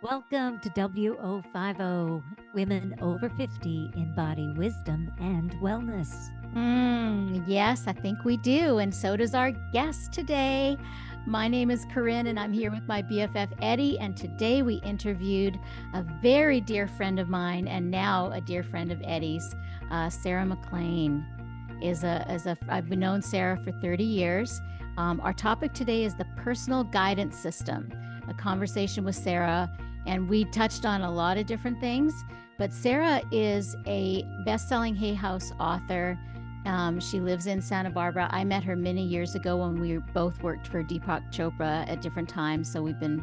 Welcome to WO50, Women Over 50 Embody Wisdom and Wellness. Yes, I think we do. And so does our guest today. My name is Corrine, and I'm here with my BFF, Eddi. And today we interviewed a very dear friend of mine and now a dear friend of Eddi's, Sarah McLean. I've known Sarah for 30 years. Our topic today is the personal guidance system, a conversation with Sarah. And we touched on a lot of different things, but Sarah is a best-selling Hay House author. She lives in Santa Barbara. I met her many years ago when we both worked for Deepak Chopra at different times. So we've been,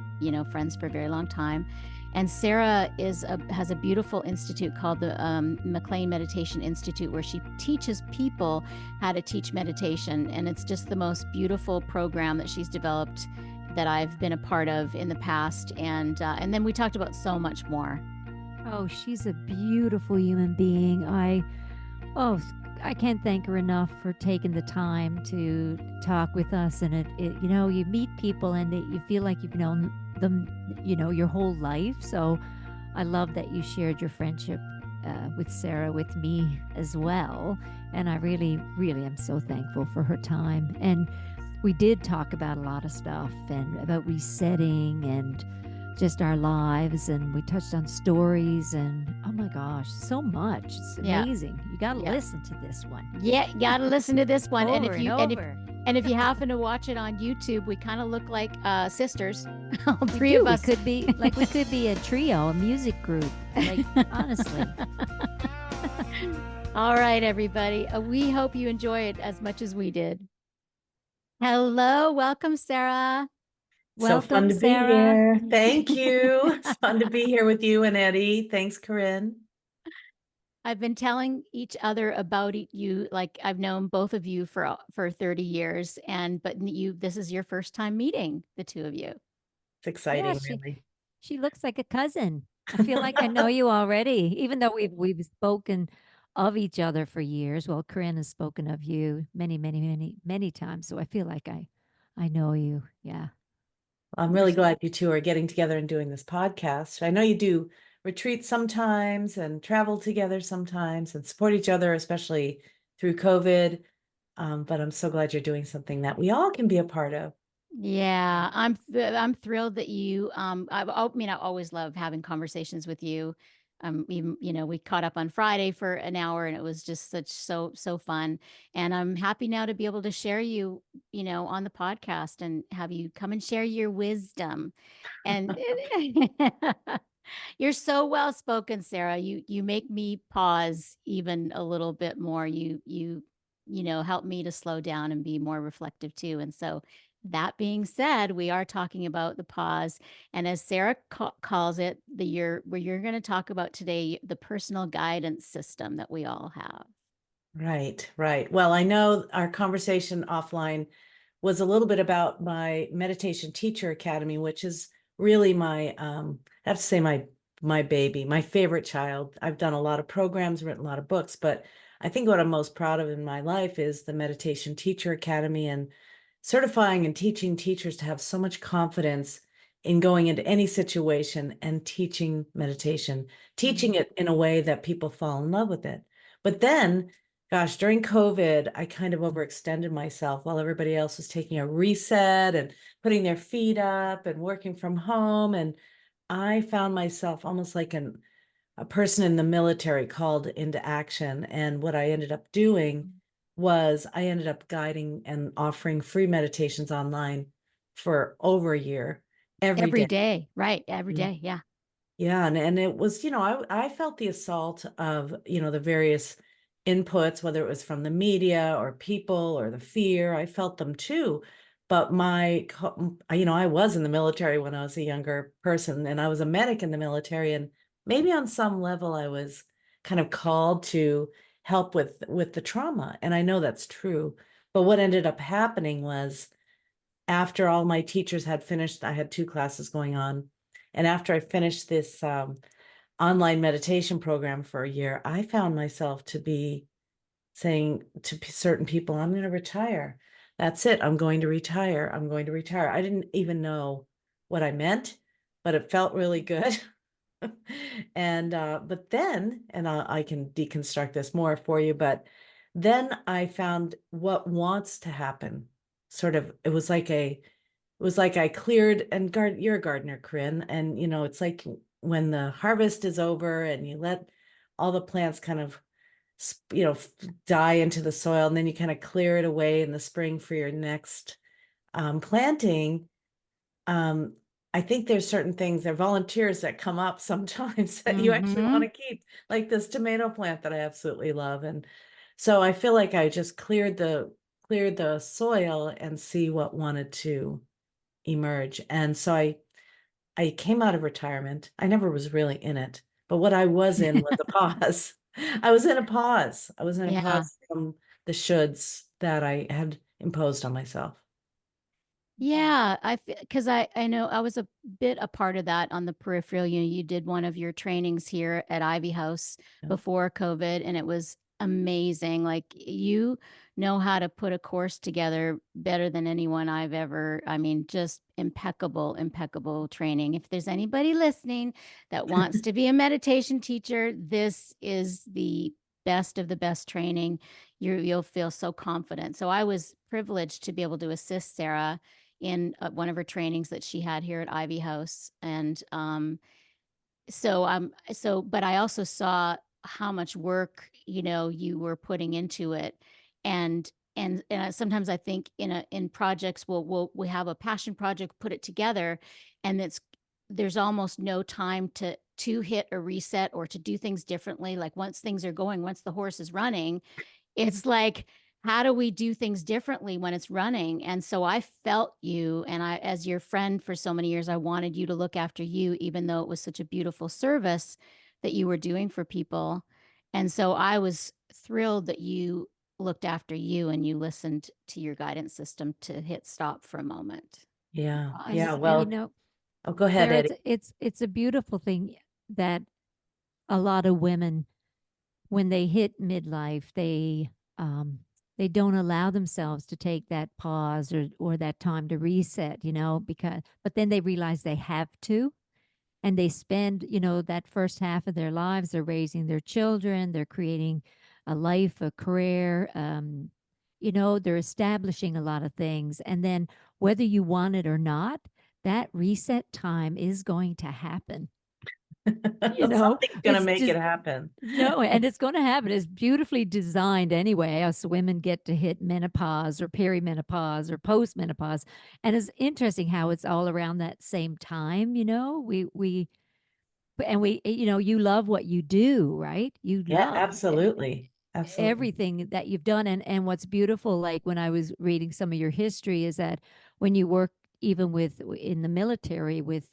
friends for a very long time. And Sarah has a beautiful institute called the McLean Meditation Institute, where she teaches people how to teach meditation. And it's just the most beautiful program that she's developed that I've been a part of in the past. And then we talked about so much more. Oh, she's a beautiful human being. I can't thank her enough for taking the time to talk with us. And you meet people and you feel like you've known them, your whole life. So I love that you shared your friendship with Sarah, with me as well. And I really, really am so thankful for her time. And we did talk about a lot of stuff and about resetting and just our lives, and we touched on stories, and oh my gosh, so much. It's amazing. You got to listen to this one. Yeah, you got to listen to this one. Over and if you happen to watch it on YouTube, we kind of look like sisters. All three of us we could be a trio, a music group. Like honestly. All right, everybody. We hope you enjoy it as much as we did. Hello, welcome, Sarah. So fun to be here. Thank you. It's fun to be here with you and Eddi. Thanks, Corrine. I've been telling each other about you, like I've known both of you for 30 years, but this is your first time meeting the two of you. It's exciting, really. She looks like a cousin. I feel like I know you already, even though we've spoken of each other for years. Well, Corrine has spoken of you many, many, many, many times, so I feel like I know you. Yeah. I'm really glad you two are getting together and doing this podcast. I know you do retreats sometimes and travel together sometimes and support each other, especially through COVID. But I'm so glad you're doing something that we all can be a part of. Yeah, I'm thrilled that you. I always love having conversations with you. Even, we caught up on Friday for an hour, and it was just so fun. And I'm happy now to be able to share you, on the podcast and have you come and share your wisdom. And you're so well spoken, Sarah. You make me pause even a little bit more. You help me to slow down and be more reflective too. And so, that being said, we are talking about the pause, and as Sarah calls it, you're going to talk about today the personal guidance system that we all have. Right. Well, I know our conversation offline was a little bit about my Meditation Teacher Academy, which is really my, I have to say my baby, my favorite child. I've done a lot of programs, written a lot of books, but I think what I'm most proud of in my life is the Meditation Teacher Academy and certifying and teaching teachers to have so much confidence in going into any situation and teaching meditation, teaching it in a way that people fall in love with it. But then, gosh, during COVID, I kind of overextended myself while everybody else was taking a reset and putting their feet up and working from home. And I found myself almost like a person in the military called into action. And what I ended up doing was I ended up guiding and offering free meditations online for over a year. Every day. Right. Every day. Yeah. Yeah. And it was, I felt the assault of, the various inputs, whether it was from the media or people or the fear. I felt them too. But I was in the military when I was a younger person, and I was a medic in the military. And maybe on some level, I was kind of called to help with the trauma. And I know that's true. But what ended up happening was after all my teachers had finished, I had 2 classes going on. And after I finished this online meditation program for a year, I found myself to be saying to certain people, I'm going to retire. That's it. I'm going to retire. I'm going to retire. I didn't even know what I meant, but it felt really good. And but then, and I can deconstruct this more for you, but then I found what wants to happen. Sort of, it was like I cleared, and you're a gardener, Corinne, and it's like when the harvest is over and you let all the plants kind of die into the soil, and then you kind of clear it away in the spring for your next planting. I think there's certain things, there are volunteers that come up sometimes that you actually want to keep, like this tomato plant that I absolutely love. And so I feel like I just cleared the soil and see what wanted to emerge. And so I came out of retirement. I never was really in it, but what I was in was a pause. I was in a pause. I was in a Yeah. pause from the shoulds that I had imposed on myself. Yeah, because I know I was a bit a part of that on the peripheral. You did one of your trainings here at Ivy House Yeah. before COVID, and it was amazing. Like you know how to put a course together better than anyone I've ever. I mean, just impeccable, impeccable training. If there's anybody listening that wants to be a meditation teacher, this is the best of the best training. You'll feel so confident. So I was privileged to be able to assist Sarah in one of her trainings that she had here at Ivy House. And but I also saw how much work, you were putting into it. And sometimes I think in projects, we have a passion project, put it together, and there's almost no time to hit a reset or to do things differently. Like once things are going, once the horse is running, it's like, how do we do things differently when it's running? And so I felt you, and as your friend for so many years, I wanted you to look after you, even though it was such a beautiful service that you were doing for people. And so I was thrilled that you looked after you and you listened to your guidance system to hit stop for a moment. Yeah. And, Yeah. and Well, oh, go ahead, Sarah, Eddi. it's a beautiful thing that a lot of women, when they hit midlife, they don't allow themselves to take that pause or that time to reset, but then they realize they have to, and they spend, that first half of their lives, they're raising their children, they're creating a life, a career, they're establishing a lot of things. And then whether you want it or not, that reset time is going to happen. Something's gonna It's make it just, happen. no, and it's going to happen. It's beautifully designed anyway. Us women get to hit menopause or perimenopause or postmenopause, and it's interesting how it's all around that same time. You love what you do, right? You Yeah, love absolutely. Absolutely. everything that you've done, and what's beautiful, like when I was reading some of your history, is that when you work even with in the military with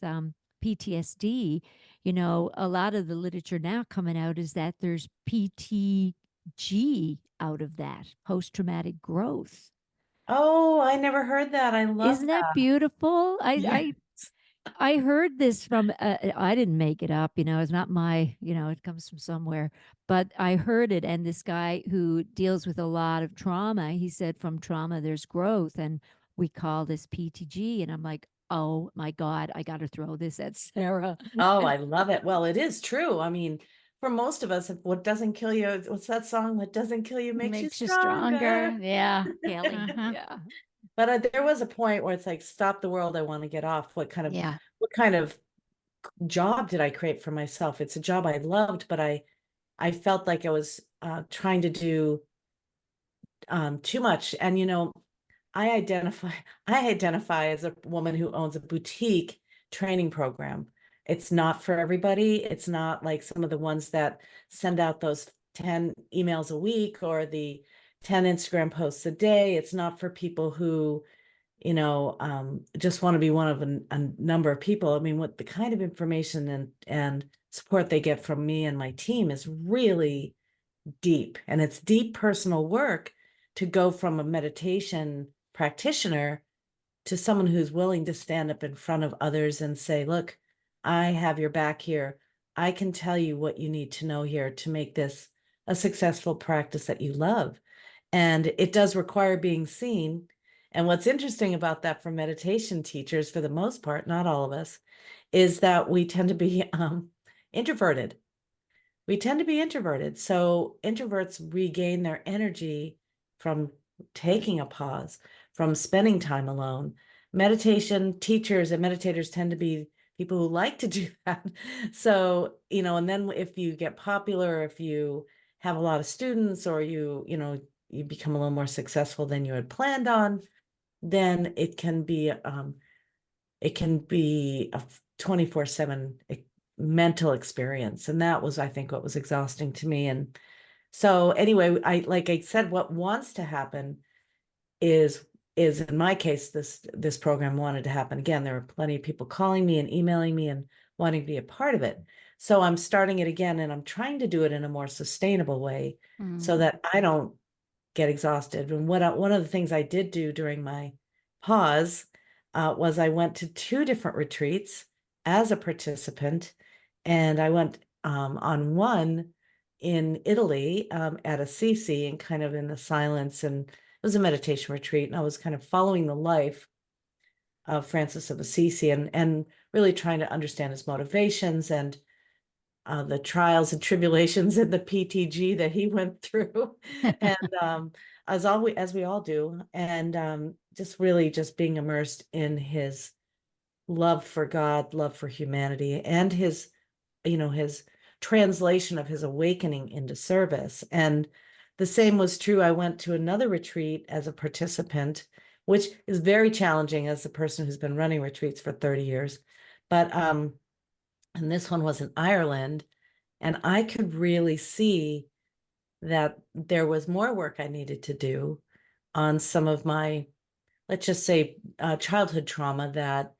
PTSD, a lot of the literature now coming out is that there's PTG out of that, post-traumatic growth. Oh, I never heard that. I love Isn't that that. beautiful? Yes. I heard this from, I didn't make it up, it's not my, it comes from somewhere, but I heard it. And this guy who deals with a lot of trauma, he said from trauma, there's growth. And we call this PTG. And I'm like, oh my God, I got to throw this at Sarah. Oh, I love it. Well, it is true. I mean, for most of us, what doesn't kill you, what's that song? What doesn't kill you makes you Makes you stronger. stronger. Yeah. Kelly. Uh-huh. Yeah. But there was a point where it's like, stop the world. I want to get off. Yeah. What kind of job did I create for myself? It's a job I loved, but I felt like I was trying to do too much. And I identify I identify as a woman who owns a boutique training program. It's not for everybody. It's not like some of the ones that send out those 10 emails a week or the 10 Instagram posts a day. It's not for people who just want to be one of a number of people. I mean, what the kind of information and support they get from me and my team is really deep, and it's deep personal work to go from a meditation practitioner to someone who's willing to stand up in front of others and say, look, I have your back here. I can tell you what you need to know here to make this a successful practice that you love. And it does require being seen. And what's interesting about that for meditation teachers, for the most part, not all of us, is that we tend to be introverted. We tend to be introverted. So introverts regain their energy from taking a pause, from spending time alone. Meditation teachers and meditators tend to be people who like to do that. So, and then if you get popular, if you have a lot of students, or you become a little more successful than you had planned on, then it can be a 24/7 mental experience. And that was, I think, what was exhausting to me. And so anyway, like I said, what wants to happen is in my case, this program wanted to happen again. There were plenty of people calling me and emailing me and wanting to be a part of it. So I'm starting it again, and I'm trying to do it in a more sustainable way so that I don't get exhausted. And one of the things I did do during my pause was I went to 2 different retreats as a participant, and I went on one in Italy at Assisi, and kind of in the silence, and it was a meditation retreat, and I was kind of following the life of Francis of Assisi, and really trying to understand his motivations and the trials and tribulations and the PTG that he went through, and as we all do, and just really just being immersed in his love for God, love for humanity, and his translation of his awakening into service. And the same was true. I went to another retreat as a participant, which is very challenging as a person who's been running retreats for 30 years. But and this one was in Ireland, and I could really see that there was more work I needed to do on some of my, let's just say, childhood trauma that,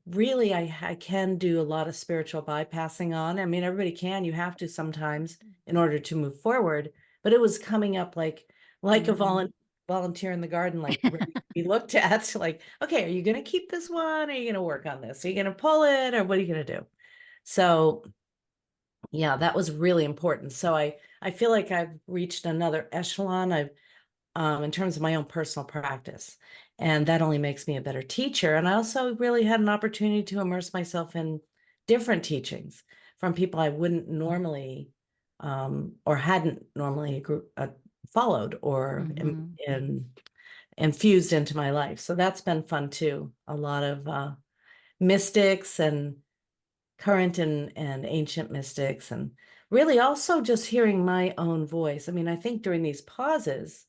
really I can do a lot of spiritual bypassing on. I mean, everybody can, you have to sometimes in order to move forward, but it was coming up like a volunteer in the garden, like ready to be looked at, like, okay, are you going to keep this one? Are you going to work on this? Are you going to pull it, or what are you going to do? So yeah, that was really important. So I feel like I've reached another echelon. I've in terms of my own personal practice, and that only makes me a better teacher. And I also really had an opportunity to immerse myself in different teachings from people I wouldn't normally or hadn't normally followed or infused into my life. So that's been fun too. A lot of mystics and current and ancient mystics, and really also just hearing my own voice. I mean, I think during these pauses,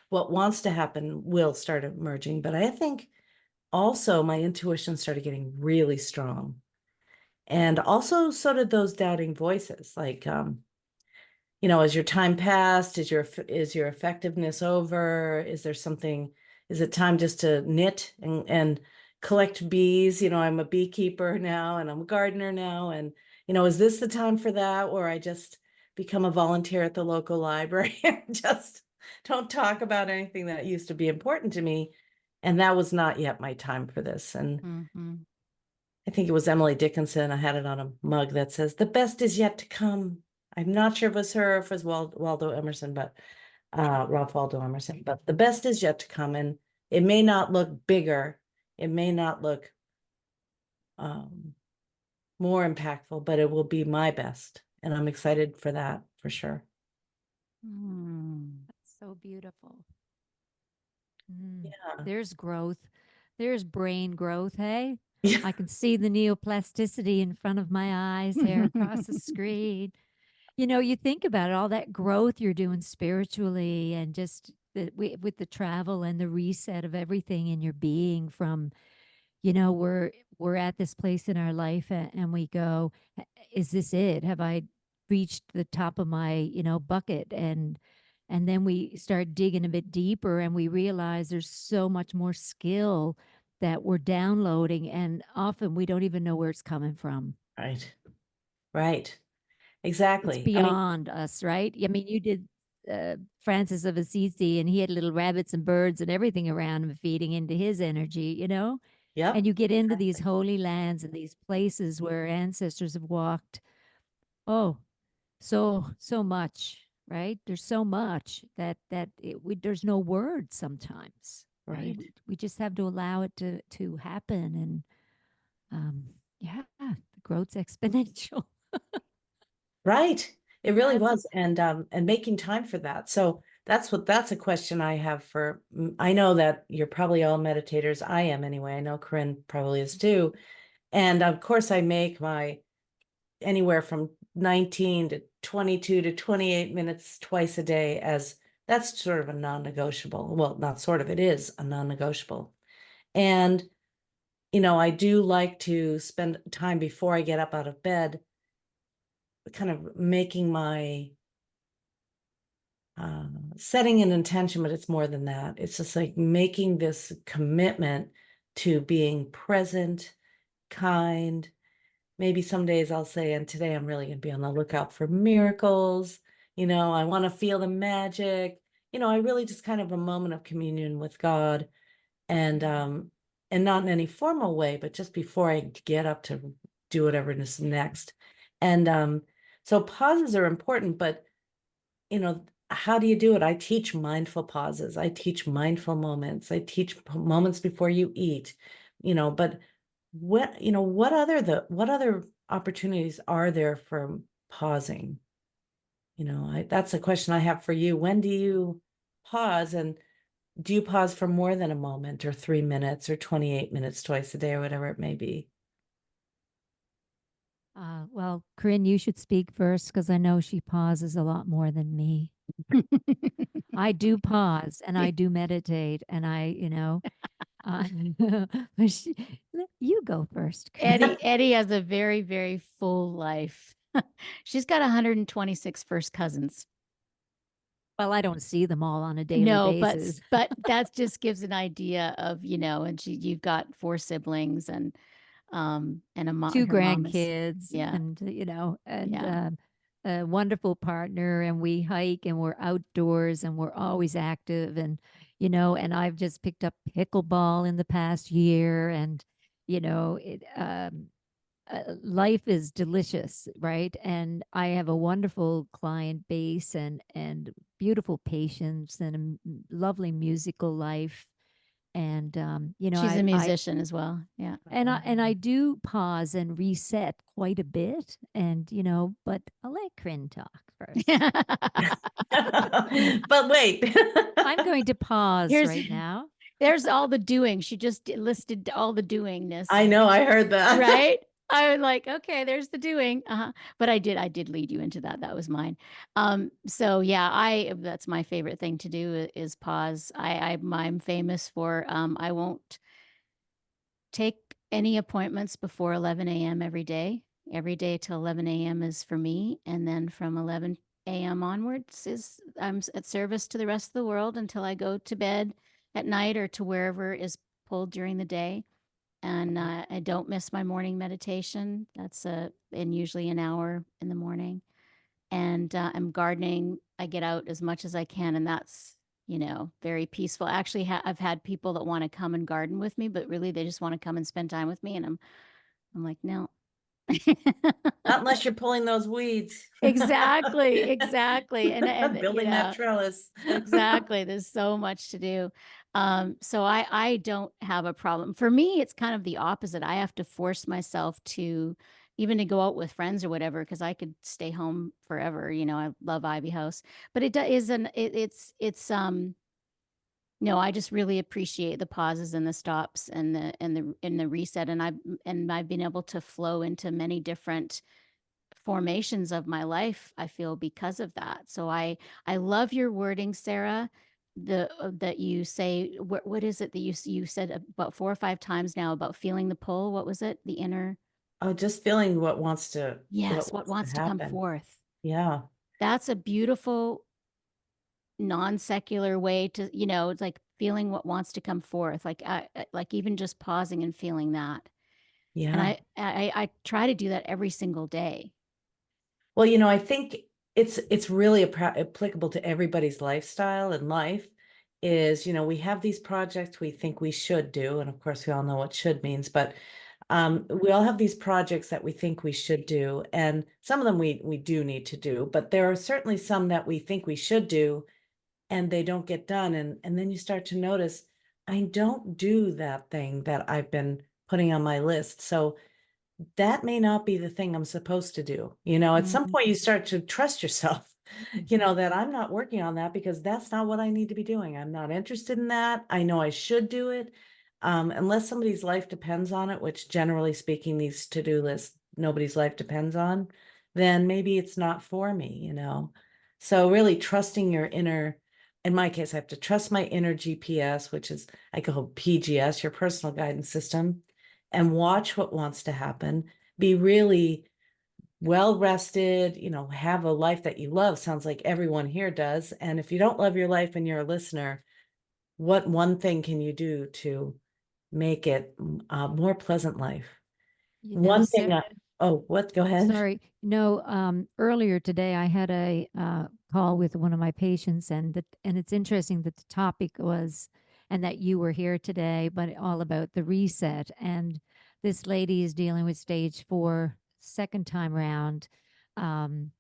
what wants to happen will start emerging, but I think also my intuition started getting really strong. And also so did those doubting voices, like, as your time passed, is your effectiveness over? Is it time just to knit and collect bees? I'm a beekeeper now, and I'm a gardener now. And, is this the time for that? Or I just become a volunteer at the local library and just don't talk about anything that used to be important to me. And that was not yet my time for this. And I think it was Emily Dickinson. I had it on a mug that says, "The best is yet to come." I'm not sure if it was her or if it was Waldo Emerson, but Ralph Waldo Emerson, but the best is yet to come. And it may not look bigger, it may not look more impactful, but it will be my best. And I'm excited for that, for sure. That's so beautiful. Yeah. There's growth. There's brain growth, hey? Yeah. I can see the neoplasticity in front of my eyes there across the screen. You think about it, all that growth you're doing spiritually, and just with the travel and the reset of everything in your being, from, we're at this place in our life, and we go, is this it? Have I reached the top of my, bucket? And then we start digging a bit deeper, and we realize there's so much more skill that we're downloading, and often we don't even know where it's coming from. Right. It's Exactly. beyond us, right? I mean, you did Francis of Assisi, and he had little rabbits and birds and everything around him feeding into his energy, Yep. and you get into these holy lands and these places where ancestors have walked. Oh, so much, right? There's so much that there's no words sometimes, right? We just have to allow it to happen. And Yeah, the growth's exponential. Right. It really That's was. And making time for that. So that's a question I have for, I know that you're probably all meditators. I am anyway. I know Corinne probably is too. And of course I make my anywhere from 19 to 22 to 28 minutes twice a day, as that's sort of a non-negotiable. Well, not sort of, it is a non-negotiable. And, I do like to spend time before I get up out of bed, kind of making my setting an intention, but it's more than that. It's just like making this commitment to being present, kind. Maybe some days I'll say, and today I'm really going to be on the lookout for miracles. I want to feel the magic. I really just kind of a moment of communion with God, and not in any formal way, but just before I get up to do whatever is next. And so pauses are important, but how do you do it? I teach mindful pauses. I teach mindful moments. I teach moments before you eat, but what other opportunities are there for pausing? That's a question I have for you. When do you pause, and do you pause for more than a moment, or 3 minutes, or 28 minutes twice a day, or whatever it may be? Well, Corinne, you should speak first because I know she pauses a lot more than me. I do pause and I do meditate and uh, but you go first, Corinne. Eddi has a very, very full life. She's got 126 first cousins. Well, I don't see them all on a daily No, basis. but that just gives an idea of, and you've got 4 siblings and a mom, Two her mom is, grandkids, yeah, and yeah. a wonderful partner, and we hike and we're outdoors and we're always active, and I've just picked up pickleball in the past year, and life is delicious, right? And I have a wonderful client base, and beautiful patients, and a lovely musical life. And She's a I musician as well. Yeah. and I do pause and reset quite a bit, and but I'll let Corinne talk first. But wait. I'm going to pause Here's right now. there's all the doing. She just listed all the doingness, I know, I heard that. right? I was like, okay, there's the doing. But I did lead you into that. That was mine. So yeah, that's my favorite thing to do is pause. I'm famous for I won't take any appointments before 11 a.m. every day. Every day till 11 a.m. is for me. And then from 11 a.m. onwards I'm at service to the rest of the world until I go to bed at night or to wherever is pulled during the day. And I don't miss my morning meditation. That's in usually an hour in the morning. And I'm gardening. I get out as much as I can, and that's very peaceful. Actually, I've had people that want to come and garden with me, but really they just want to come and spend time with me, and I'm like, no. Not unless you're pulling those weeds. Exactly. And Building that trellis. exactly. There's so much to do. So I don't have a problem. For me, it's kind of the opposite. I have to force myself to even to go out with friends or whatever, because I could stay home forever. I love Ivy House, but it's no, I just really appreciate the pauses and the stops and the reset. And I've been able to flow into many different formations of my life, I feel, because of that. So I love your wording, Sarah. That you say, what is it that you said about 4 or 5 times now about feeling the pull? What was it? The inner, Oh, just feeling what yes, what wants to wants to come happen. forth. Yeah. That's a beautiful non-secular way to, it's like feeling what wants to come forth, like even just pausing and feeling that. And Yeah. I try to do that every single day. Well, I think it's really applicable to everybody's lifestyle and life. Is, we have these projects we think we should do, and of course we all know what should means, but we all have these projects that we think we should do, and some of them we do need to do, but there are certainly some that we think we should do and they don't get done, and then you start to notice, I don't do that thing that I've been putting on my list. So that may not be the thing I'm supposed to do. You know, at some point you start to trust yourself, you know, that I'm not working on that because that's not what I need to be doing. I'm not interested in that. I know I should do it. Unless somebody's life depends on it, which generally speaking, these to-do lists, nobody's life depends on, then maybe it's not for me, you know? So really trusting your inner, in my case, I have to trust my inner GPS, which is, I call PGS, your personal guidance system, and watch what wants to happen. Be really well rested, you know, have a life that you love. Sounds like everyone here does. And if you don't love your life and you're a listener, what one thing can you do to make it a more pleasant life? You know, One thing. Oh, what? Go ahead. sorry. No, earlier today I had a call with one of my patients, and it's interesting that the topic was, and that you were here today, but all about the reset. And this lady is dealing with stage 4, second time round, um,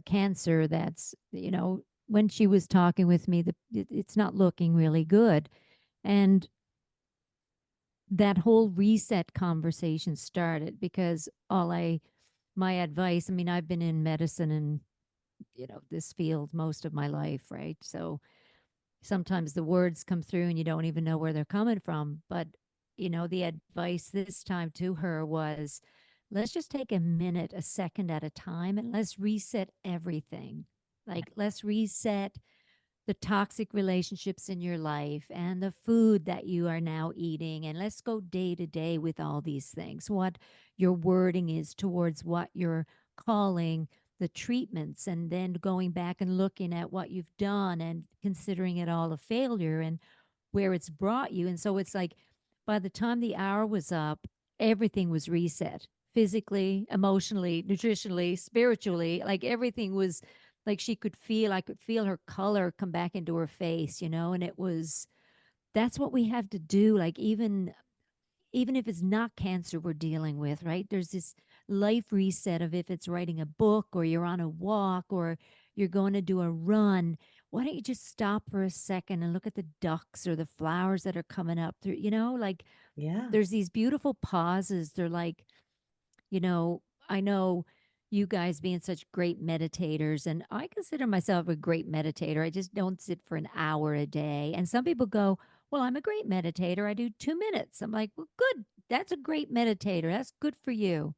cancer. That's, you know, when she was talking with me, it's not looking really good, and that whole reset conversation started because my advice, I mean, I've been in medicine and, you know, this field most of my life, right? So sometimes the words come through and you don't even know where they're coming from. But, you know, the advice this time to her was, let's just take a minute, a second at a time, and let's reset everything. Like, let's reset the toxic relationships in your life and the food that you are now eating. And let's go day to day with all these things, what your wording is towards what you're calling the treatments, and then going back and looking at what you've done and considering it all a failure and where it's brought you. And so it's like by the time the hour was up, everything was reset, physically, emotionally, nutritionally, spiritually. Like everything was, like she could feel, I could feel her color come back into her face, you know. And it was, that's what we have to do. Like even if it's not cancer we're dealing with, right? There's this life reset of, if it's writing a book or you're on a walk or you're going to do a run, why don't you just stop for a second and look at the ducks or the flowers that are coming up through, you know, like Yeah. there's these beautiful pauses. They're like, you know, I know you guys being such great meditators, and I consider myself a great meditator. I just don't sit for an hour a day. And some people go, well, I'm a great meditator. I do 2 minutes. I'm like, well, good. That's a great meditator. That's good for you.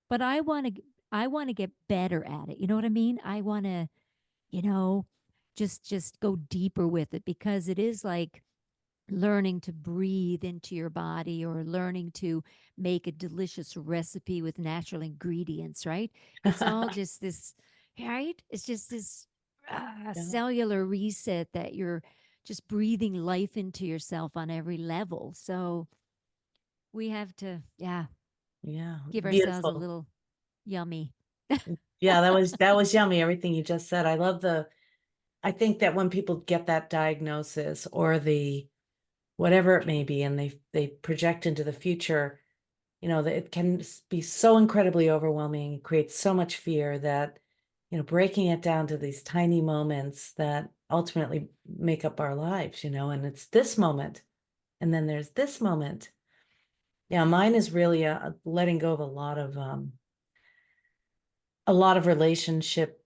But I want to get better at it. You know what I mean? I want to, you know, just go deeper with it, because it is like learning to breathe into your body or learning to make a delicious recipe with natural ingredients, right? It's all just this, right? It's just this Yeah. cellular reset that you're just breathing life into yourself on every level. So we have to, yeah, Yeah. give ourselves a Beautiful. little yummy. Yeah, that was yummy. Everything you just said. I think that when people get that diagnosis or the whatever it may be, and they project into the future, you know, that it can be so incredibly overwhelming. It creates so much fear that, you know, breaking it down to these tiny moments that ultimately make up our lives, you know, and it's this moment, and then there's this moment. Yeah, mine is really letting go of a lot of relationship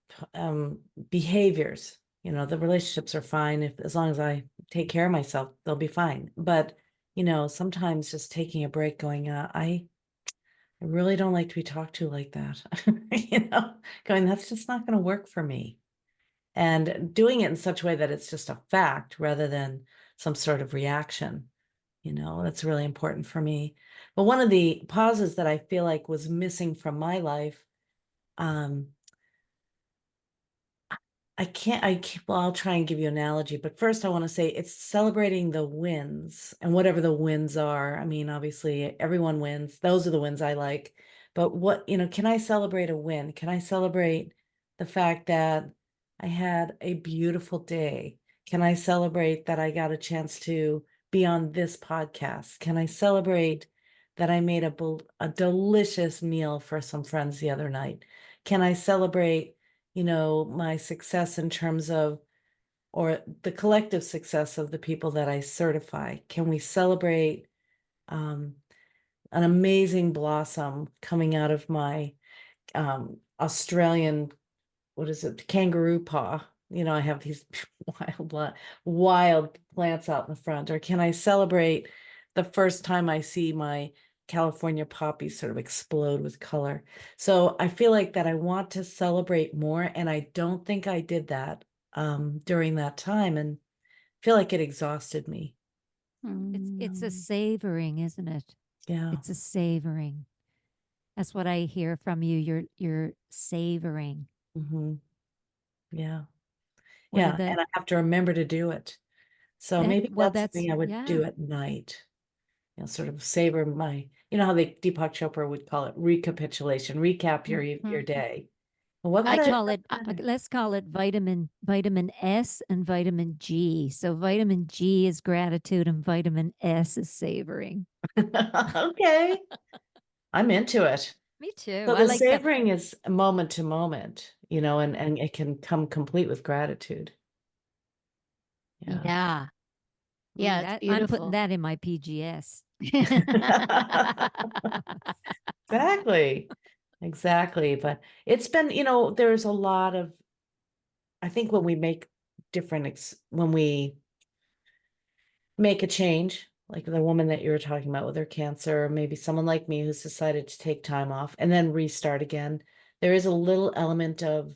behaviors. You know, the relationships are fine if as long as I take care of myself, they'll be fine. But, you know, sometimes just taking a break, going, I really don't like to be talked to like that. You know, going, that's just not going to work for me. And doing it in such a way that it's just a fact rather than some sort of reaction. You know, that's really important for me. But one of the pauses that I feel like was missing from my life, um, well, I'll try and give you an analogy, but first I want to say it's celebrating the wins and whatever the wins are. I mean, obviously everyone wins. Those are the wins I like. But what, you know, can I celebrate a win? Can I celebrate the fact that I had a beautiful day? Can I celebrate that I got a chance to be on this podcast? Can I celebrate that I made a delicious meal for some friends the other night? Can I celebrate, you know, my success in terms of, or the collective success of the people that I certify? Can we celebrate um, an amazing blossom coming out of my Australian, what is it, kangaroo paw. I have these wild plants out in the front. Or can I celebrate the first time I see my California poppies sort of explode with color? So I feel like that I want to celebrate more, and I don't think I did that during that time, and feel like it exhausted me. It's a Mm. savoring, isn't it? Yeah. It's a savoring. That's what I hear from you. You're savoring. Hmm. Yeah. One of Yeah. the And I have to remember to do it. So maybe that's that's, something I would yeah. do at night. Sort of savor my, how Deepak Chopra would call it recapitulation, recap your Mhm. day. Well, what I could I call it, let's call it vitamin S and vitamin G. So vitamin G is gratitude and vitamin S is savoring. Okay, I'm into it. Me too. So I the like the, savoring is moment to moment, and it can come complete with gratitude. Yeah. Yeah. Yeah, it's I'm putting beautiful. that in my PGS. Exactly. Exactly. But it's been, there's a lot of, I think when we make when we make a change, like the woman that you were talking about with her cancer, or maybe someone like me who's decided to take time off and then restart again, there is a little element of,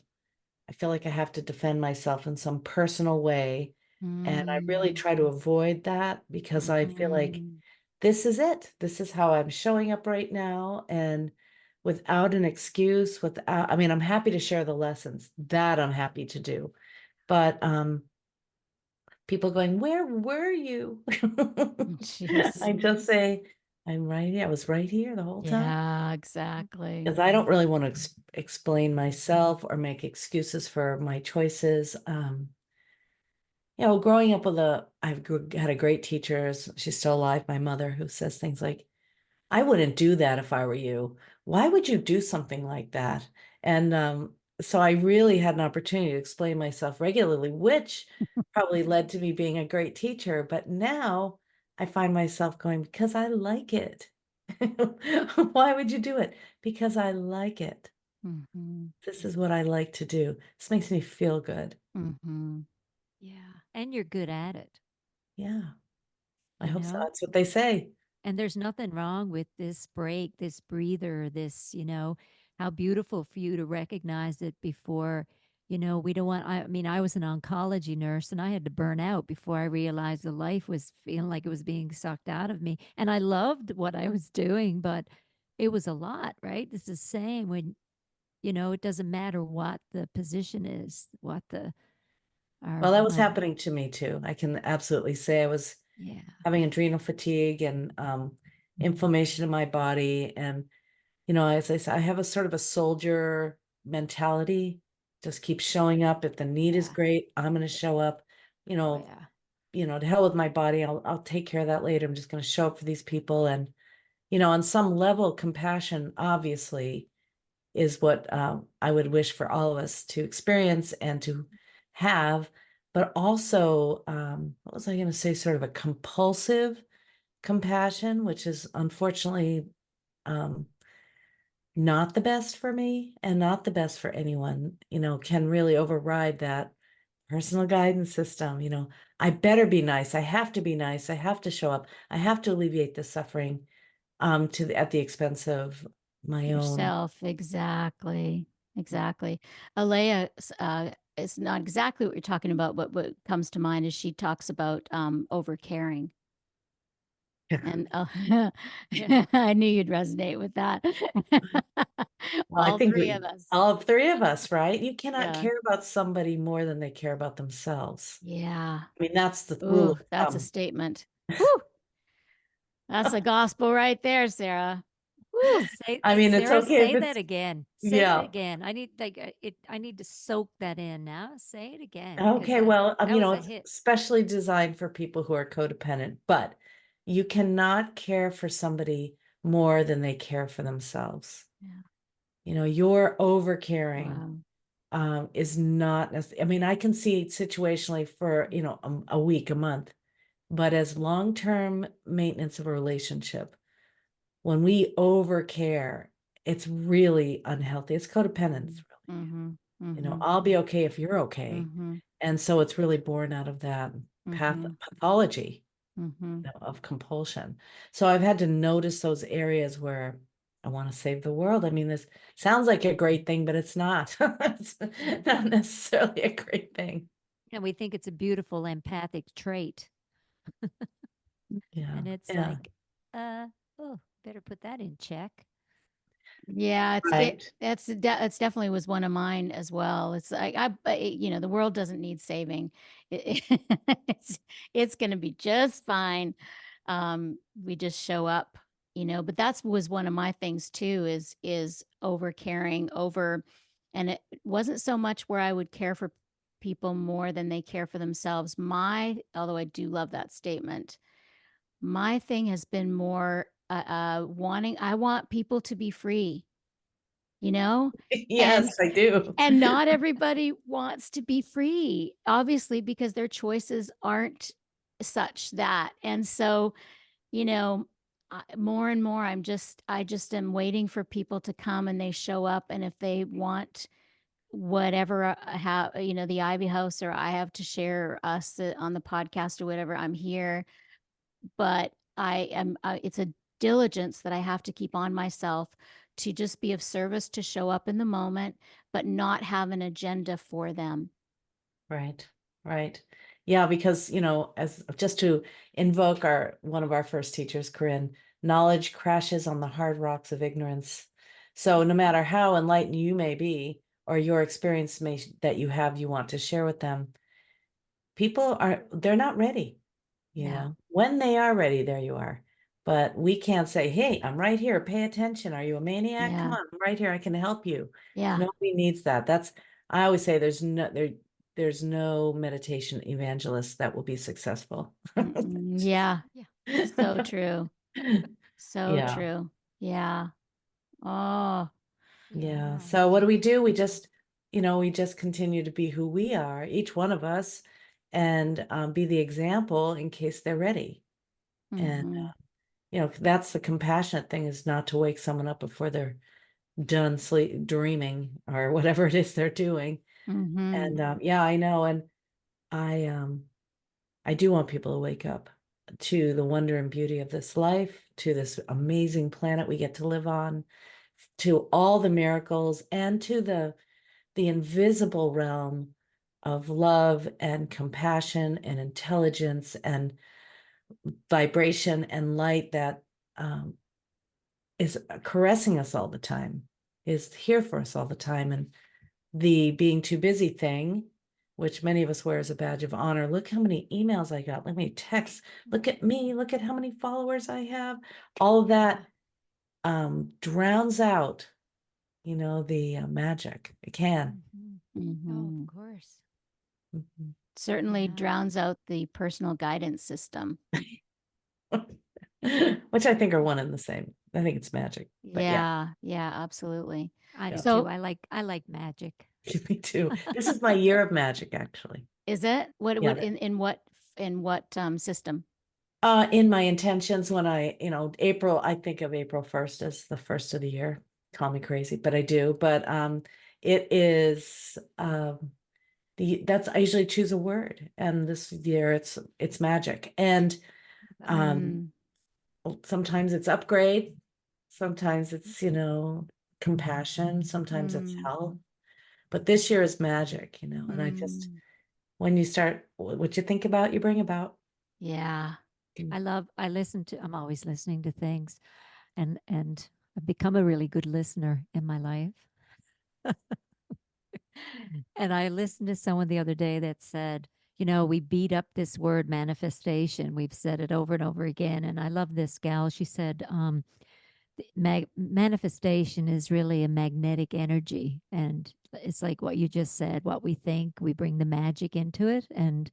I feel like I have to defend myself in some personal way. And I really Mm. try to avoid that because I feel like Mhm. this is it. This is how I'm showing up right now. And without an excuse, I mean, I'm happy to share the lessons that I'm happy to do. But people going, where were you? Jeez. I just say, I'm right here. I was right here the whole time. Yeah, exactly. Because I don't really want to explain myself or make excuses for my choices. Growing up with had a great teacher. She's still alive, my mother, who says things like, I wouldn't do that if I were you. Why would you do something like that? And so I really had an opportunity to explain myself regularly, which probably led to me being a great teacher. But now I find myself going, because I like it. Why would you do it? Because I like it. Mhm. This is what I like to do. This makes me feel good. Mhm. Yeah. And you're good at it, Yeah, I you hope so. know? That's what they say. And there's nothing wrong with this break, this breather, how beautiful for you to recognize it before, we don't want, I mean, I was an oncology nurse and I had to burn out before I realized the life was feeling like it was being sucked out of me. And I loved what I was doing, but it was a lot, right? It's the same when, it doesn't matter what the position is, what Well, that was our, happening to me too. I can absolutely say I was yeah. having adrenal fatigue and inflammation in my body. And, as I said, I have a sort of a soldier mentality, just keep showing up. If the need is Yeah. great, I'm going to show up, you Oh, know, yeah. to hell with my body. I'll take care of that later. I'm just going to show up for these people. And, on some level, compassion obviously is what I would wish for all of us to experience and to have, but also, what was I going to say, sort of a compulsive compassion, which is unfortunately um, not the best for me and not the best for anyone, can really override that personal guidance system. I better be nice. I have to be nice. I have to show up. I have to alleviate the suffering at the expense of my own. Yourself, exactly. Exactly. Alea is not exactly what you're talking about, but what comes to mind is she talks about over caring. And Yeah. I knew you'd resonate with that. Well, I All think three of us. all three of us, right? You cannot Yeah. care about somebody more than they care about themselves. Yeah. I mean, that's the rule Ooh, of that's a thumb. statement. Whew. That's a gospel right there, Sarah. Whew. I mean, it's Sarah, okay if say that it's, again. Say it yeah. again. I need I need to soak that in now. Say it again because Okay, well, that was a it's hit. specially designed for people who are codependent, but you cannot care for somebody more than they care for themselves. Yeah. Your over caring Wow. is not, I mean, I can see situationally for, a week, a month, but as long-term maintenance of a relationship, when we overcare, it's really unhealthy. It's codependence, really. Mm-hmm. You know, Mm-hmm. I'll be okay if you're okay. Mm-hmm. And so it's really born out of that Mm-hmm. pathology, Mm-hmm. you know, of compulsion. So I've had to notice those areas where I want to save the world. I mean, this sounds like a great thing, but it's not. It's not necessarily a great thing. And we think it's a beautiful empathic trait. Yeah. And it's Yeah. like, oh, better put that in check. Yeah, Right. it's definitely was one of mine as well. It's like the world doesn't need saving. It's going to be just fine. We just show up, but that's was one of my things too, is over caring over, and it wasn't so much where I would care for people more than they care for themselves. Although I do love that statement, my thing has been more I want people to be free, you know? And Yes, I do. and not everybody wants to be free, obviously, because their choices aren't such that. And so, more and more I just am waiting for people to come and they show up, and if they want whatever I have, the Ivy House or I have to share us on the podcast or whatever, I'm here. But it's a diligence that I have to keep on myself to just be of service, to show up in the moment, but not have an agenda for them. Right. Right. Yeah, because, you know, as just to invoke one of our first teachers, Corinne, knowledge crashes on the hard rocks of ignorance. So no matter how enlightened you may be, or your experience that you want to share with them, they're not ready. You Yeah. know, when they are ready, there you are. But we can't say, hey, I'm right here. Pay attention. Are you a maniac? Come Yeah. on, I'm right here. I can help you. Yeah. Nobody needs that. I always say there's no meditation evangelist that will be successful. Yeah. Yeah. So true. So Yeah. true. Yeah. Oh, Yeah. Yeah. So what do? We just continue to be who we are, each one of us, and be the example in case they're ready. And hmm that's the compassionate thing, is not to wake someone up before they're done dreaming or whatever it is they're doing. hmm And yeah, I know. And I do want people to wake up to the wonder and beauty of this life, to this amazing planet we get to live on, to all the miracles, and to the invisible realm of love and compassion and intelligence and vibration and light that is caressing us all the time, is here for us all the time. And the being too busy thing, which many of us wear as a badge of honor. Look how many emails I got. Let me text. Look at me. Look at how many followers I have. All of that drowns out, the magic. It can. Oh, hmm of course. Certainly Yeah. drowns out the personal guidance system. Which I think are one and the same. I think it's magic. But yeah, Yeah. Yeah, absolutely. I do yeah. too. So I like magic. Me too. This is my year of magic, actually. is it Yeah. in what system? In my intentions, when I think of April 1st as the first of the year. Call me crazy, but I do. But it is I usually choose a word, and this year it's magic. And Mm, sometimes it's upgrade, sometimes it's compassion, sometimes it's mm, health. But this year is magic, and mm. when you start, what you think about, you bring about. Yeah. I'm always listening to things, and I've become a really good listener in my life. And I listened to someone the other day that said, we beat up this word manifestation. We've said it over and over again. And I love this gal. She said, manifestation is really a magnetic energy. And it's like what you just said, what we think, we bring the magic into it. And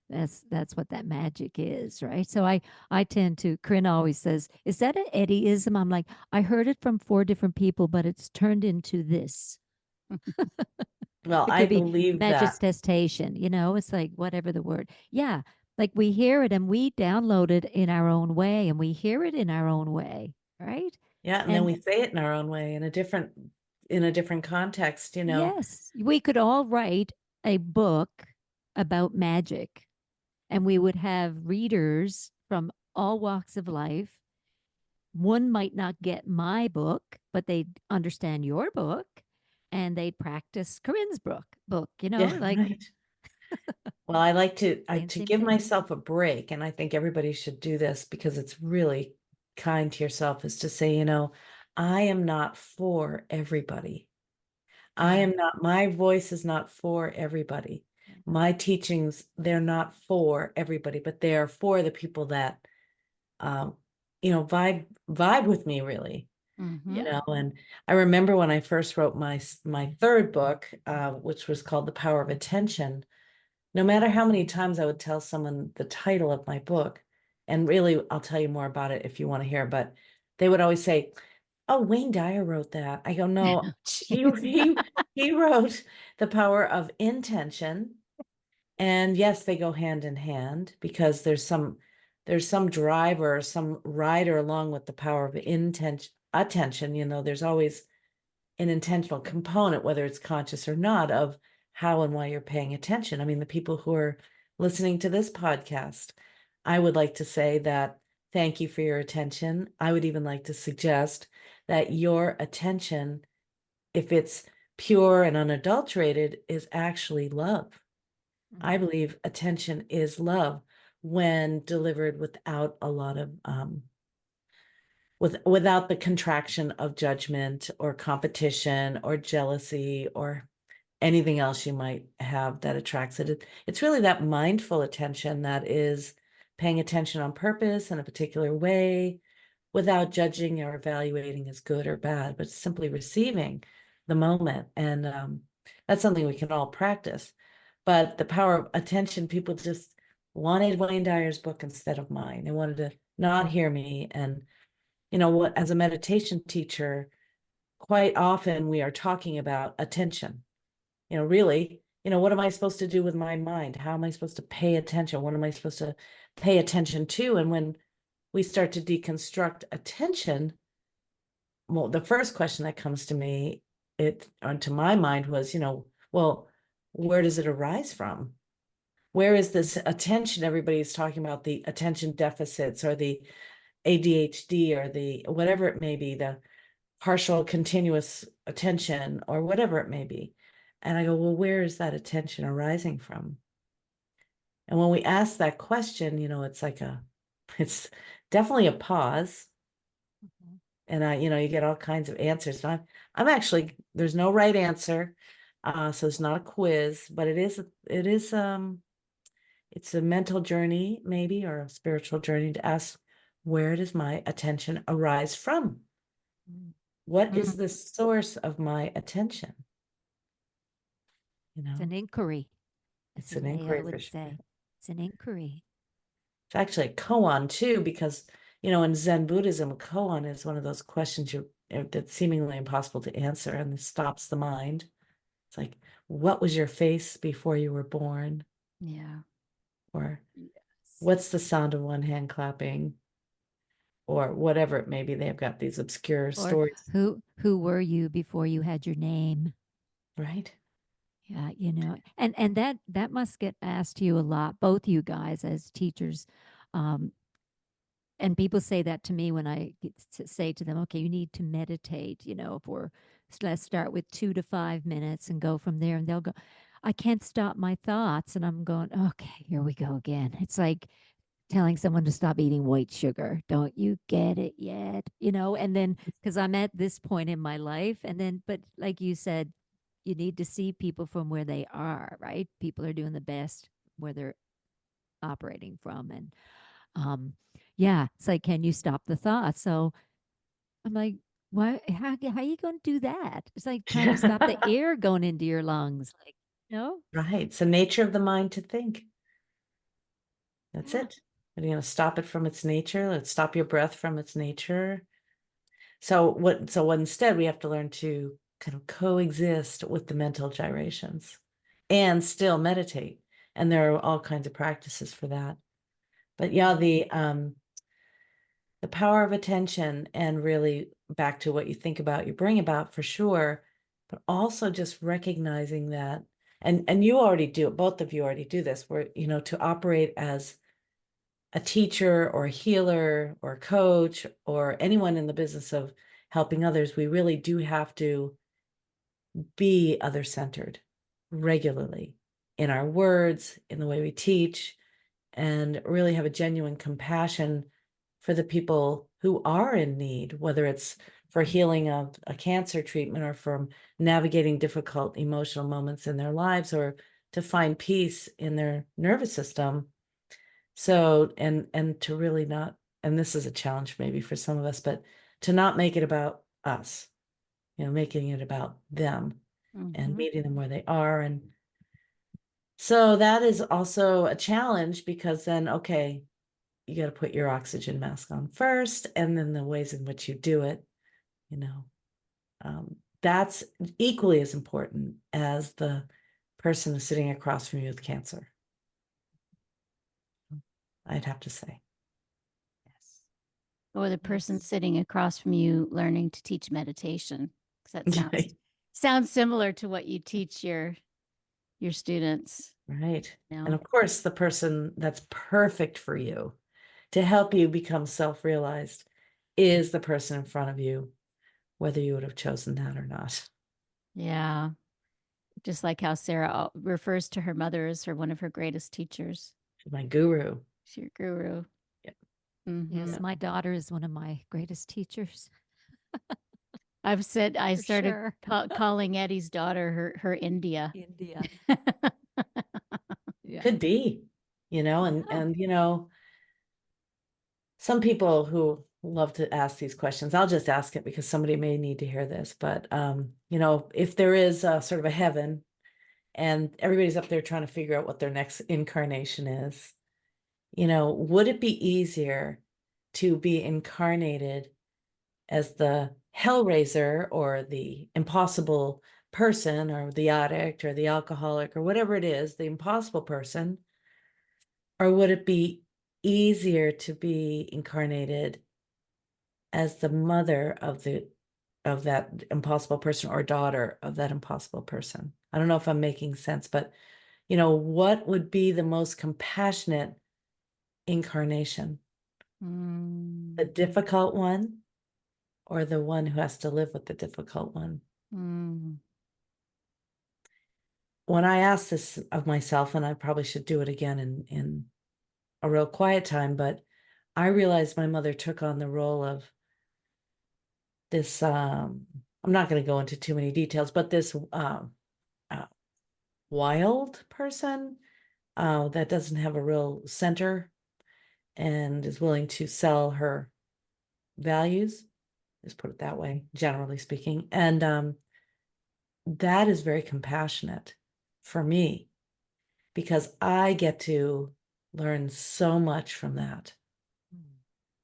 that's what that magic is, right? So I tend to, Corinne always says, is that an Eddyism? I'm like, I heard it from 4 different people, but it's turned into this. Well, It I could be believe that. manifestation, it's like whatever the word. Yeah. Like we hear it and we download it in our own way and we hear it in our own way, right? Yeah. And then And we say it in our own way in a different context, you know. yes, we could all write a book about magic, and we would have readers from all walks of life. One might not get my book, but they'd understand your book, and they'd practice Corinne's book, Yeah, like right. Well, I like to same give thing. myself a break, and I think everybody should do this because it's really kind to yourself, is to say, you know, I am not for everybody. I Yeah. am not, my voice is not for everybody. My teachings, they're not for everybody, but they are for the people that um, vibe with me really, you know. And I remember when I first wrote my third book, which was called The Power of Attention. No matter how many times I would tell someone the title of my book, and really I'll tell you more about it if you want to hear, but they would always say, "Oh, Wayne Dyer wrote that." I go, "No, he Jeez. he wrote The Power of Intention." And yes, they go hand in hand because there's some driver, some rider along with the power of attention. You know, there's always an intentional component, whether it's conscious or not, of how and why you're paying attention. I mean, the people who are listening to this podcast, I would like to say that thank you for your attention. I would even like to suggest that your attention, if it's pure and unadulterated, is actually love. I believe attention is love when delivered without a lot of without the contraction of judgment or competition or jealousy or anything else you might have that attracts it. It's really that mindful attention that is paying attention on purpose in a particular way without judging or evaluating as good or bad, but simply receiving the moment. And that's something we can all practice. But the power of attention, people just wanted Wayne Dyer's book instead of mine. They wanted to not hear me. And you know what, as a meditation teacher, quite often we are talking about attention. You know, really, you know, what am I supposed to do with my mind? How am I supposed to pay attention? What am I supposed to pay attention to? And when we start to deconstruct attention, well, the first question that comes to me, onto my mind was, you know, well, where does it arise from? Where is this attention? Everybody's talking about the attention deficits or the ADHD or the whatever it may be, the partial continuous attention or whatever it may be. And I go, well, where is that attention arising from? And when we ask that question, you know, it's definitely a pause. And you get all kinds of answers. And I'm actually, there's no right answer. So it's not a quiz, but it's a mental journey maybe, or a spiritual journey to ask, where does my attention arise from? What is the source of my attention? You It's know, an inquiry, as it's the an Leo inquiry for would sure. say. It's an inquiry. It's actually a koan too, because in Zen Buddhism, a koan is one of those questions that's seemingly impossible to answer, and this stops the mind. It's like, what was your face before you were born? Yeah. Or Yes. what's the sound of one hand clapping? Or whatever it may be. They've got these obscure Or stories, who were you before you had your name? right? Yeah, and that must get asked to you a lot, both you guys as teachers. Um, and people say that to me when I say to them, okay, you need to meditate, for let's start with 2 to 5 minutes and go from there. And they'll go, I can't stop my thoughts. And I'm going, okay, here we go again. It's like telling someone to stop eating white sugar. Don't you get it yet? And then because I'm at this point in my life, and then, but like you said, you need to see people from where they are, right? People are doing the best where they're operating from. And yeah, it's like, can you stop the thought? So I'm like, why, how you going to do that? It's like trying to stop the air going into your lungs. Like, no, Right. It's the nature of the mind to think. That's yeah. it. Are you going to stop it from its nature? Let's stop your breath from its nature. So instead we have to learn to kind of coexist with the mental gyrations and still meditate. And there are all kinds of practices for that. But yeah, the power of attention and really back to what you think about, you bring about, for sure, but also just recognizing that, and you already do it, both of you already do this, where, to operate as a teacher or a healer or a coach or anyone in the business of helping others, we really do have to be other-centered regularly in our words, in the way we teach, and really have a genuine compassion for the people who are in need, whether it's for healing of a cancer treatment or from navigating difficult emotional moments in their lives or to find peace in their nervous system. So, and to really not, and this is a challenge maybe for some of us, but to not make it about us, making it about them and meeting them where they are. And so that is also a challenge, because then, okay, you got to put your oxygen mask on first, and then the ways in which you do it, that's equally as important as the person sitting across from you with cancer, I'd have to say. Yes. Or the person sitting across from you learning to teach meditation, because that sounds similar to what you teach your students. Right. And of course, the person that's perfect for you to help you become self-realized is the person in front of you, whether you would have chosen that or not. Yeah. Just like how Sarah refers to her mother as one of her greatest teachers. She's my guru. She's your guru. Yep. Yes, my daughter is one of my greatest teachers. I started calling Eddi's daughter her India. India. Yeah. Could be, and some people who love to ask these questions, I'll just ask it because somebody may need to hear this, but if there is a sort of a heaven and everybody's up there trying to figure out what their next incarnation is, would it be easier to be incarnated as the hellraiser or the impossible person or the addict or the alcoholic or whatever it is, the impossible person? Or would it be easier to be incarnated as the mother of that impossible person or daughter of that impossible person? I don't know if I'm making sense, but what would be the most compassionate incarnation? The difficult one or the one who has to live with the difficult one? When I ask this of myself, and I probably should do it again in a real quiet time, but I realized my mother took on the role of this, I'm not going to go into too many details, but this wild person that doesn't have a real center and is willing to sell her values, let's put it that way, generally speaking. And that is very compassionate for me, because I get to learn so much from that.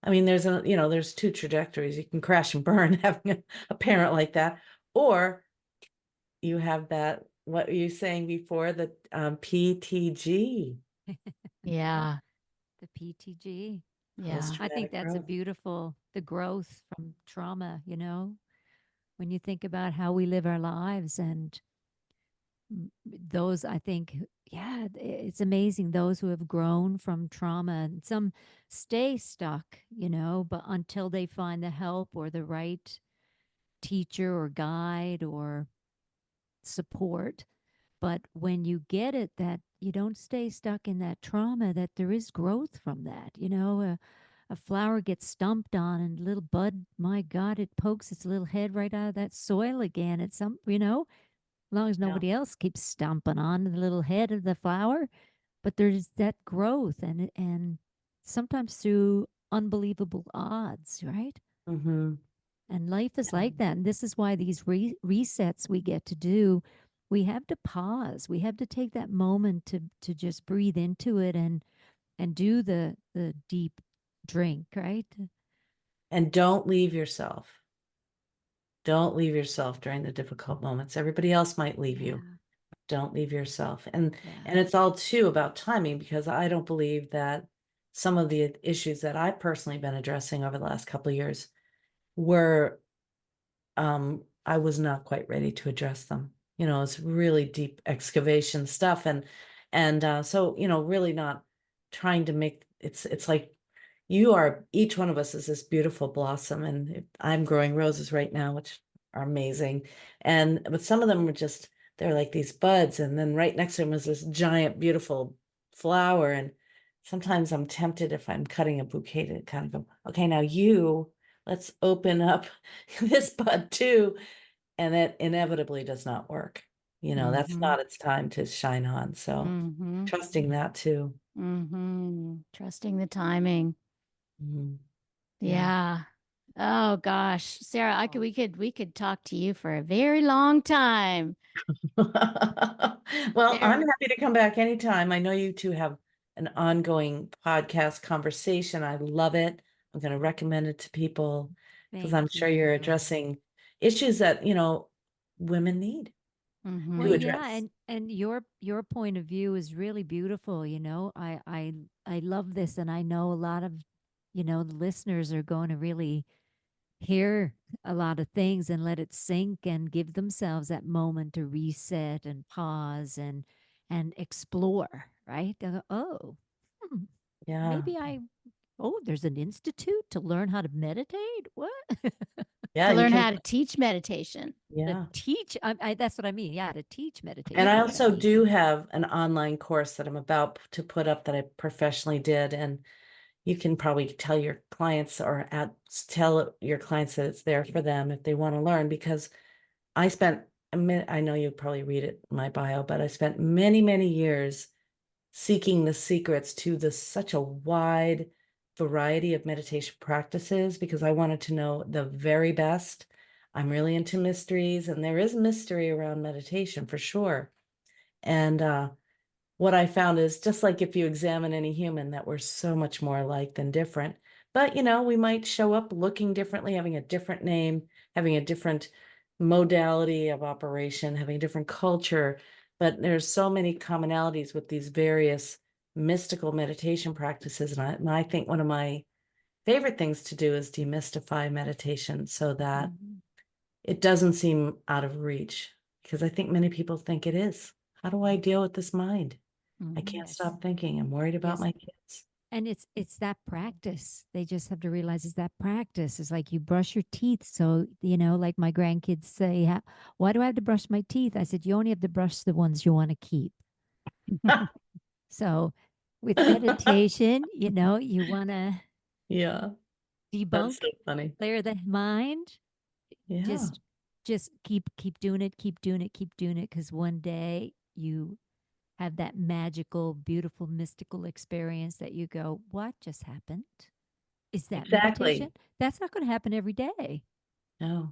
I mean, there's two trajectories. You can crash and burn having a parent like that, or you have that, what were you saying before, the PTG? Yeah. The PTG. Yeah. I think that's a beautiful, the growth from trauma, when you think about how we live our lives, and those, I think, yeah, it's amazing, those who have grown from trauma, and some stay stuck, but until they find the help or the right teacher or guide or support. But when you get it, that you don't stay stuck in that trauma, that there is growth from that. A flower gets stumped on and little bud, my God, it pokes its little head right out of that soil again. It's as long as nobody else keeps stomping on the little head of the flower. But there's that growth, and sometimes through unbelievable odds, right? And life is like that. And this is why these resets we get to do, we have to pause. We have to take that moment to just breathe into it and do the deep drink, right? And don't leave yourself. Don't leave yourself during the difficult moments. Everybody else might leave you. Don't leave yourself. And it's all too about timing, because I don't believe that some of the issues that I've personally been addressing over the last couple of years were I was not quite ready to address them. It's really deep excavation stuff. And so, really not trying to make it's like each one of us is this beautiful blossom, and I'm growing roses right now, which are amazing. But some of them were they're like these buds, and then right next to them was this giant, beautiful flower. And sometimes I'm tempted, if I'm cutting a bouquet, to kind of go, okay, now let's open up this bud too. And that inevitably does not work. That's not its time to shine on. So trusting that too. Trusting the timing. Yeah. Oh gosh, Sarah, we could talk to you for a very long time. Well, I'm happy to come back anytime. I know you two have an ongoing podcast conversation. I love it. I'm going to recommend it to people because I'm sure you're addressing issues that, women need to address. and your point of view is really beautiful. I love this, and I know a lot of the listeners are going to really hear a lot of things and let it sink and give themselves that moment to reset and pause and explore, right? They'll go, oh, Yeah. maybe there's an institute to learn how to meditate. What? Yeah, to learn how to teach meditation. Yeah. To teach, that's what I mean. Yeah, to teach meditation. And I also do have an online course that I'm about to put up that I professionally did, and you can probably tell your clients tell your clients that it's there for them if they want to learn, because I spent I know you probably read it in my bio, but I spent many, many years seeking the secrets to such a wide variety of meditation practices because I wanted to know the very best. I'm really into mysteries, and there is mystery around meditation for sure. And what I found is, just like if you examine any human, that we're so much more alike than different. But, we might show up looking differently, having a different name, having a different modality of operation, having a different culture. But there's so many commonalities with these various mystical meditation practices. And I think one of my favorite things to do is demystify meditation so that it doesn't seem out of reach, because I think many people think it is. How do I deal with this mind? I can't stop thinking. I'm worried about my kids. And it's that practice. They just have to realize it's that practice. It's like you brush your teeth. So, like my grandkids say, why do I have to brush my teeth? I said, you only have to brush the ones you want to keep. So with meditation, you want to debunk, that's so funny. clear the mind. Yeah. Just keep doing it, keep doing it, keep doing it. Because one day you have that magical, beautiful, mystical experience that you go, what just happened? Is that meditation? That's not going to happen every day. No.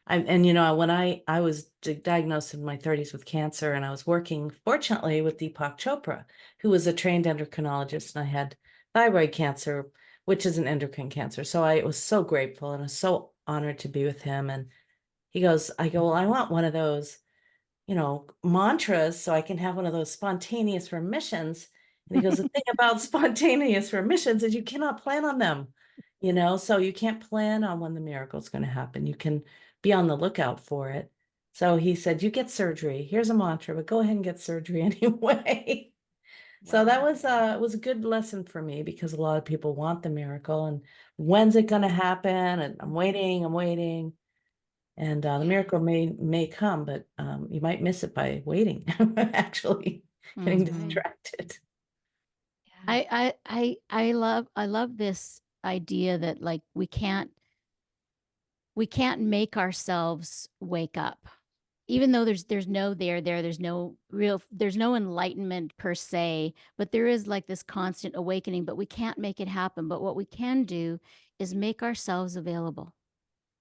When I was diagnosed in my 30s with cancer, and I was working, fortunately, with Deepak Chopra, who was a trained endocrinologist, and I had thyroid cancer, which is an endocrine cancer. So I was so grateful, and I was so honored to be with him. And I go, well, I want one of those, mantras so I can have one of those spontaneous remissions. And he goes, the thing about spontaneous remissions is you cannot plan on them, so you can't plan on when the miracle is going to happen. You can be on the lookout for it. So he said, you get surgery. Here's a mantra, but go ahead and get surgery anyway. So that was a good lesson for me, because a lot of people want the miracle, and when's it going to happen? And I'm waiting. And the miracle may come, but you might miss it by waiting, actually getting distracted. I love this idea that, like, we can't make ourselves wake up, even though there's no there's no enlightenment per se, but there is like this constant awakening, but we can't make it happen. But what we can do is make ourselves available.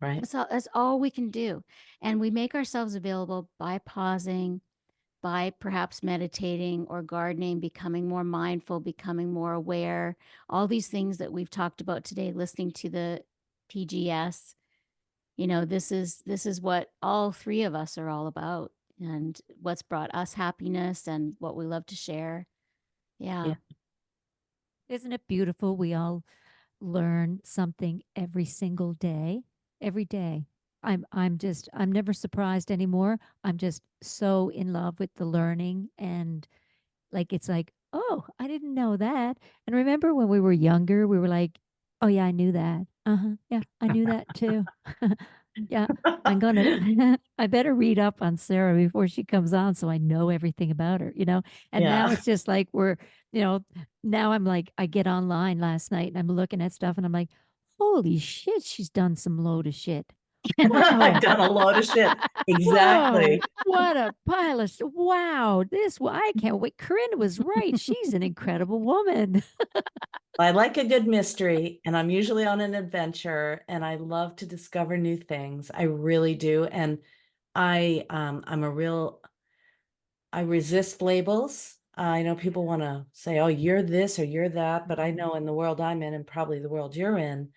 Right. That's all we can do. And we make ourselves available by pausing, by perhaps meditating or gardening, becoming more mindful, becoming more aware, all these things that we've talked about today, listening to the PGS. This is what all three of us are all about, and what's brought us happiness and what we love to share. Yeah. Isn't it beautiful? We all learn something every single day, every day. I'm never surprised anymore. I'm just so in love with the learning, and like it's like, oh, I didn't know that. And remember when we were younger, we were like, oh yeah, I knew that. Uh-huh. Yeah, I knew that too. Yeah, I'm gonna I better read up on Sarah before she comes on so I know everything about her, you know? And now Yeah. it's just like you know, now I'm like, I get online last night and I'm looking at stuff and I'm like, holy shit, she's done some load of shit. I've Wow. done a load of shit. Whoa, Exactly. what a pile of wow, I can't wait. Corinne was right. She's an incredible woman. I like a good mystery, and I'm usually on an adventure, and I love to discover new things. I really do. And I resist labels. I know people want to say, oh, you're this or you're that, but I know in the world I'm in, and probably the world you're in,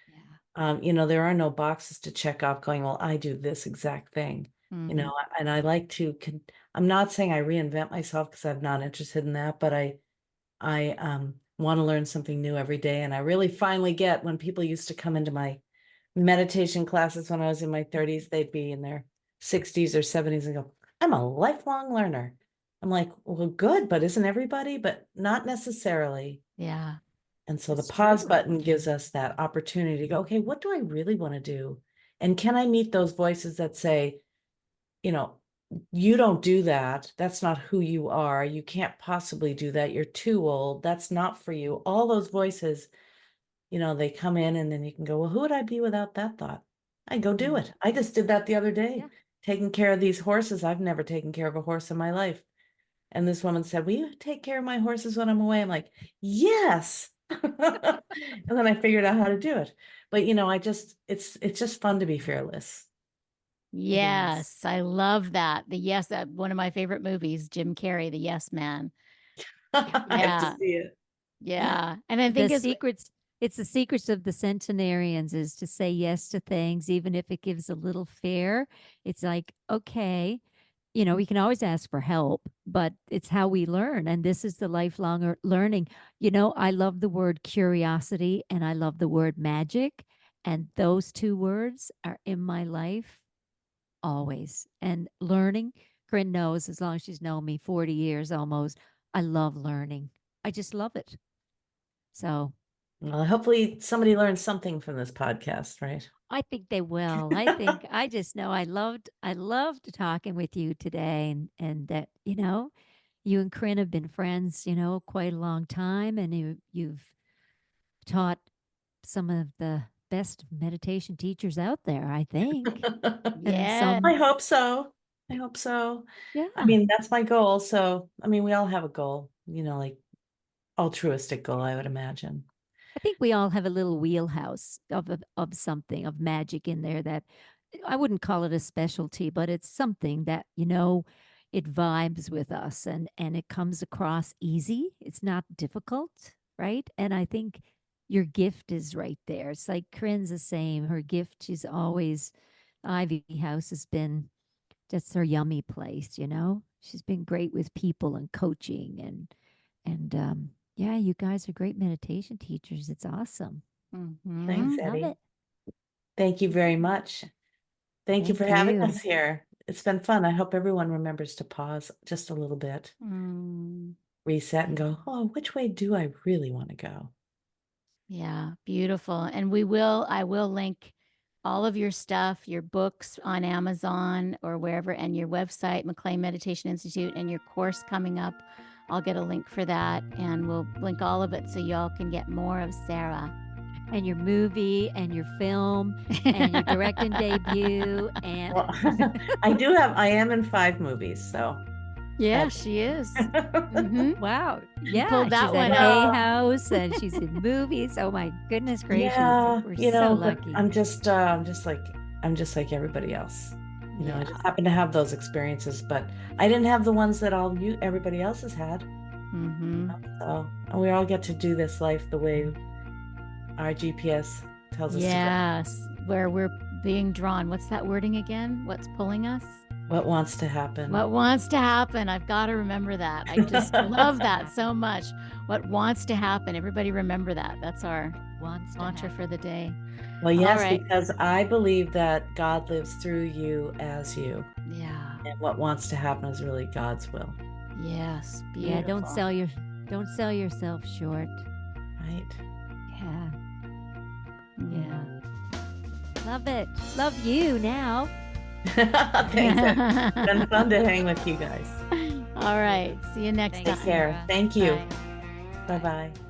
Yeah. there are no boxes to check off going, well, I do this exact thing, Mhm. and I like to, I'm not saying I reinvent myself because I'm not interested in that, but I want to learn something new every day. And I really finally get when people used to come into my meditation classes when I was in my 30s, they'd be in their 60s or 70s and go, I'm a lifelong learner. I'm like, well, good, but isn't everybody? But not necessarily. Yeah. And so the That's pause true. button gives us that opportunity to go, okay, what do I really want to do? And can I meet those voices that say, you know, you don't do that. That's not who you are. You can't possibly do that. You're too old. That's not for you. All those voices, they come in and then you can go, well, who would I be without that thought? I go do Mm. it. I just did that the other day, Yeah. taking care of these horses. I've never taken care of a horse in my life. And this woman said, will you take care of my horses when I'm away? I'm like, yes. And then I figured out how to do it. But it's just fun to be fearless. It is. Yes, I love that. One of my favorite movies, Jim Carrey, The Yes Man. I have to Yeah. see it. Yeah. And I The think is secrets it's the secrets of the centenarians is to say yes to things even if it gives a little fear. It's like, okay, we can always ask for help, but it's how we learn. And this is the lifelong learning. I love the word curiosity and I love the word magic. And those two words are in my life always. And learning, Corinne knows as long as she's known me 40 years almost, I love learning. I just love it. So Well, hopefully somebody learns something from this podcast, right? I think they will. I just know I loved talking with you today and that, you and Corinne have been friends, quite a long time and you've taught some of the best meditation teachers out there, I think. And yes. I some hope so. I hope so. I yeah. mean, that's my goal. So, I mean, we all have a goal, like altruistic goal, I would imagine. I think we all have a little wheelhouse of something of magic in there that I wouldn't call it a specialty, but it's something that it vibes with us and it comes across easy. It's not difficult, right? And I think your gift is right there. It's like Corinne's the same. Her gift, she's always Ivy House has been just her yummy place. She's been great with people and coaching and yeah, you guys are great meditation teachers. It's awesome. Thanks, Mhm. Love Eddie. it. Thank you very much. Thank you for Thank having you. us here. It's been fun. I hope everyone remembers to pause just a little bit, Mm. reset, and go, oh, which way do I really want to go? Yeah, beautiful. And I will link all of your stuff, your books on Amazon or wherever, and your website, McLean Meditation Institute, and your course coming up. I'll get a link for that and we'll link all of it so y'all can get more of Sarah. And your movie and your film and your directing debut and Well, I am in 5 movies, so Yeah, that she is. Hmm. wow. You Yeah, pulled she's that at one Hay out. House and she's in movies. Oh my goodness gracious. yeah, We're so but lucky. I'm just like everybody else. I Yeah. just happen to have those experiences, but I didn't have the ones that everybody else has had. Hmm. So we all get to do this life the way our GPS tells us to go. Yes, where we're being drawn. What's that wording again? What's pulling us? What wants to happen? What wants to happen? I've got to remember that. I just love that so much. What wants to happen? Everybody remember that. That's our mantra for the day. Well, yes, right. because I believe that God lives through you as you. Yeah. And what wants to happen is really God's will. Yes. Yeah, Beautiful. don't sell yourself short. Right. Yeah. Yeah. Love it. Love you now. Thanks. It's been fun to hang with you guys. All right. See you next Thanks, time. Take care. Sarah. Thank you. Bye. Bye-bye.